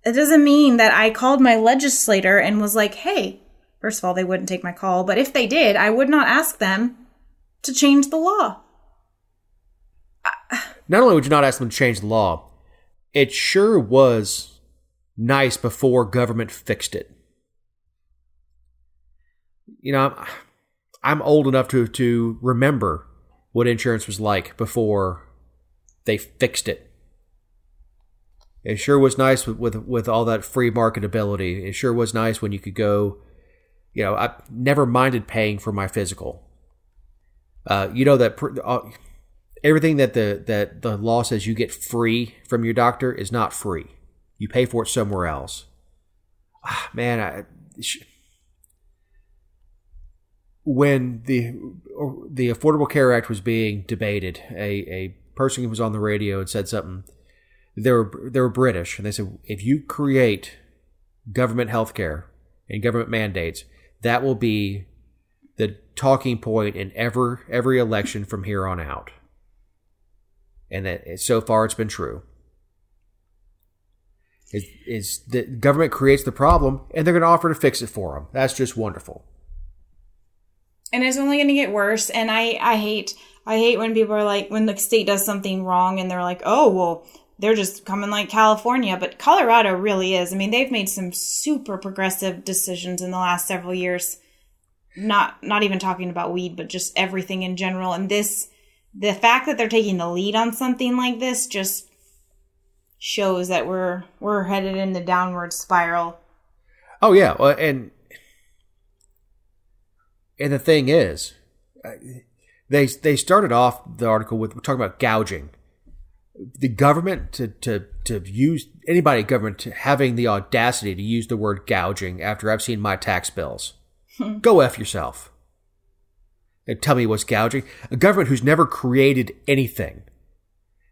It doesn't mean that I called my legislator and was like, hey, first of all, they wouldn't take my call, but if they did, I would not ask them to change the law. Not only would you not ask them to change the law, it sure was nice before government fixed it. I'm old enough to remember what insurance was like before they fixed it. It sure was nice with all that free marketability. It sure was nice when you could go. I never minded paying for my physical. That everything that the law says you get free from your doctor is not free. You pay for it somewhere else. When the Affordable Care Act was being debated, a person who was on the radio and said something. They were British, and they said, if you create government health care and government mandates, that will be the talking point in every election from here on out. And that so far it's been true. Is the government creates the problem, and they're going to offer to fix it for them. That's just wonderful. And it's only going to get worse. And I hate when people are like, when the state does something wrong, and they're like, oh, well, they're just coming like California. But Colorado really is. I mean, they've made some super progressive decisions in the last several years. Not even talking about weed, but just everything in general. And the fact that they're taking the lead on something like this just shows that we're headed in the downward spiral. Oh yeah, and the thing is, they started off the article with talking about gouging. The government to use anybody in government having the audacity to use the word gouging after I've seen my tax bills. Go F yourself. And tell me what's gouging. A government who's never created anything,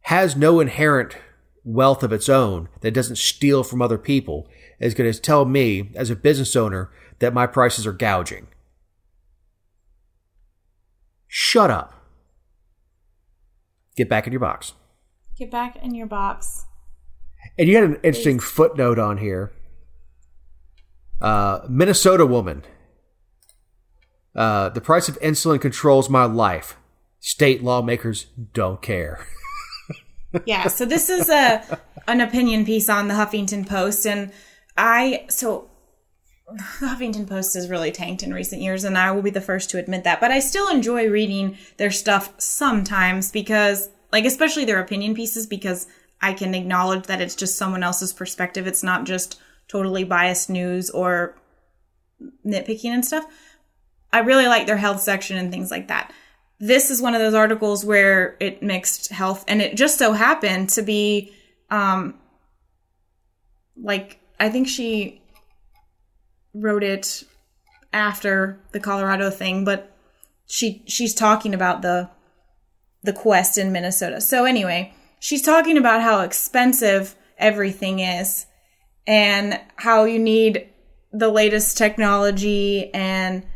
has no inherent wealth of its own that doesn't steal from other people, is going to tell me as a business owner that my prices are gouging. Shut up. Get back in your box. Get back in your box. And you had an interesting footnote on here. Minnesota woman. The price of insulin controls my life. State lawmakers don't care. Yeah, so this is an opinion piece on the Huffington Post, and the Huffington Post has really tanked in recent years, and I will be the first to admit that. But I still enjoy reading their stuff sometimes because, like, especially their opinion pieces, because I can acknowledge that it's just someone else's perspective. It's not just totally biased news or nitpicking and stuff. I really like their health section and things like that. This is one of those articles where it mixed health, and it just so happened to be, I think she wrote it after the Colorado thing, but she's talking about the quest in Minnesota. So anyway, she's talking about how expensive everything is and how you need the latest technology and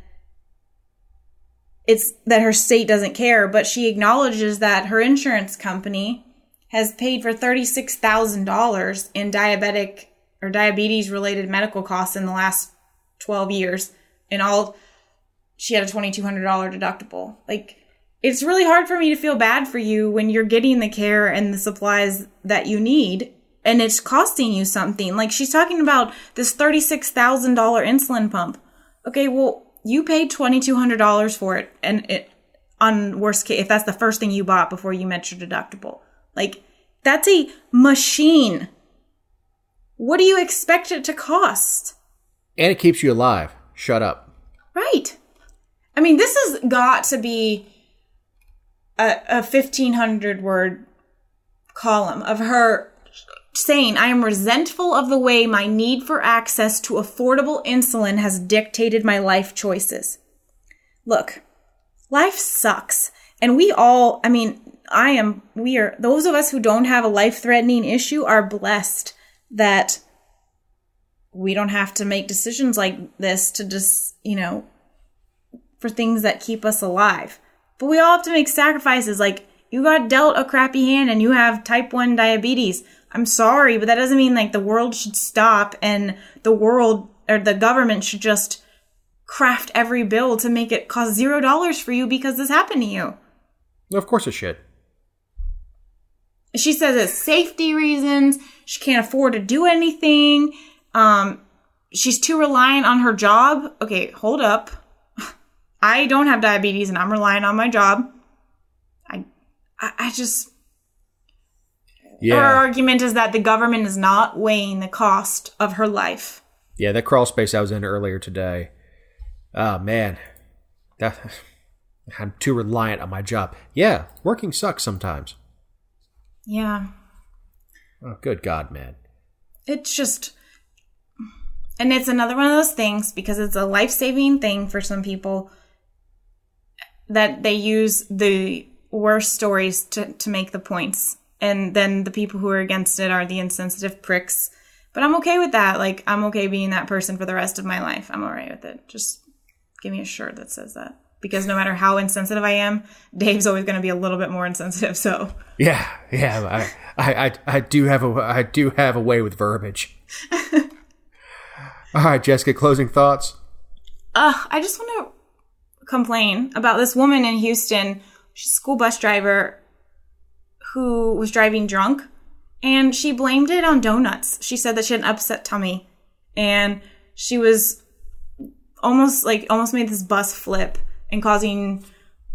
it's that her state doesn't care, but she acknowledges that her insurance company has paid for $36,000 in diabetes related medical costs in the last 12 years. And she had a $2,200 deductible. Like, it's really hard for me to feel bad for you when you're getting the care and the supplies that you need and it's costing you something. Like, she's talking about this $36,000 insulin pump. Okay, well, you paid $2,200 for it, and on worst case, if that's the first thing you bought before you met your deductible. Like, that's a machine. What do you expect it to cost? And it keeps you alive. Shut up. Right. I mean, this has got to be a 1,500 word column of her saying, I am resentful of the way my need for access to affordable insulin has dictated my life choices. Look, life sucks. And those of us who don't have a life-threatening issue are blessed that we don't have to make decisions like this to just, for things that keep us alive. But we all have to make sacrifices. Like, you got dealt a crappy hand and you have type 1 diabetes. I'm sorry, but that doesn't mean like the world should stop and the world or the government should just craft every bill to make it cost $0 for you because this happened to you. Of course it should. She says it's safety reasons. She can't afford to do anything. She's too reliant on her job. Okay, hold up. I don't have diabetes and I'm relying on my job. I just... Yeah. Her argument is that the government is not weighing the cost of her life. Yeah, that crawl space I was in earlier today. Oh, man. I'm too reliant on my job. Yeah, working sucks sometimes. Yeah. Oh, good God, man. It's just... And it's another one of those things, because it's a life-saving thing for some people, that they use the worst stories to make the points. And then the people who are against it are the insensitive pricks. But I'm okay with that. Like, I'm okay being that person for the rest of my life. I'm all right with it. Just give me a shirt that says that. Because no matter how insensitive I am, Dave's always going to be a little bit more insensitive. So yeah, I do have a way with verbiage. All right, Jessica, closing thoughts. I just want to complain about this woman in Houston. She's a school bus driver who was driving drunk, and she blamed it on donuts. She said that she had an upset tummy, and she was almost made this bus flip and causing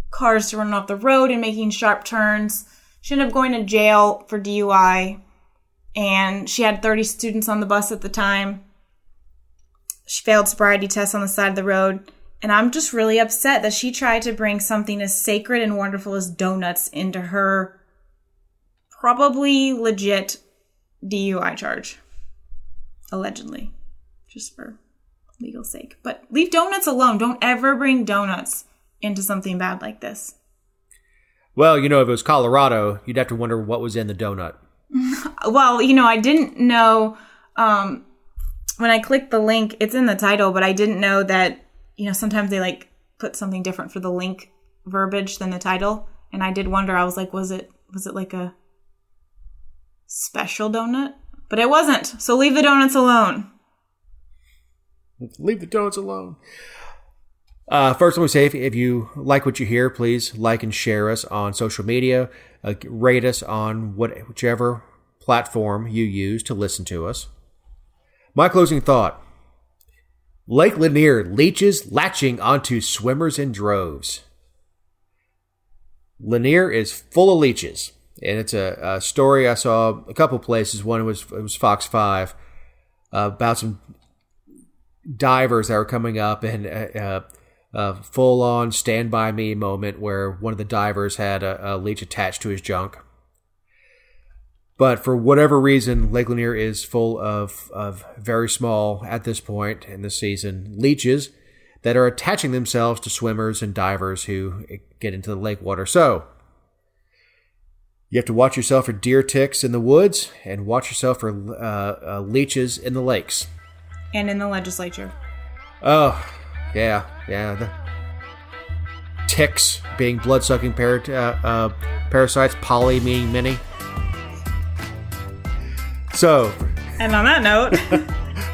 cars to run off the road and making sharp turns. She ended up going to jail for DUI, and she had 30 students on the bus at the time. She failed sobriety tests on the side of the road, and I'm just really upset that she tried to bring something as sacred and wonderful as donuts into her probably legit DUI charge. Allegedly. Just for legal sake. But leave donuts alone. Don't ever bring donuts into something bad like this. Well, if it was Colorado, you'd have to wonder what was in the donut. Well, I didn't know... when I clicked the link, it's in the title, but I didn't know that, sometimes they put something different for the link verbiage than the title. And I did wonder, I was like, was it like a special donut? But it wasn't. So leave the donuts alone. Leave the donuts alone. First, let me say, if you like what you hear, please like and share us on social media. Rate us on whichever platform you use to listen to us. My closing thought. Lake Lanier leeches latching onto swimmers in droves. Lanier is full of leeches. And it's a story I saw a couple places. One was Fox 5 about some divers that were coming up, and a full-on Stand By Me moment where one of the divers had a leech attached to his junk. But for whatever reason, Lake Lanier is full of very small, at this point in the season, leeches that are attaching themselves to swimmers and divers who get into the lake water. So you have to watch yourself for deer ticks in the woods and watch yourself for leeches in the lakes. And in the legislature. Oh, yeah. The ticks being blood-sucking parasites, poly meaning many. So, and on that note,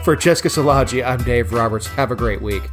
for Jessica Szilagyi, I'm Dave Roberts. Have a great week.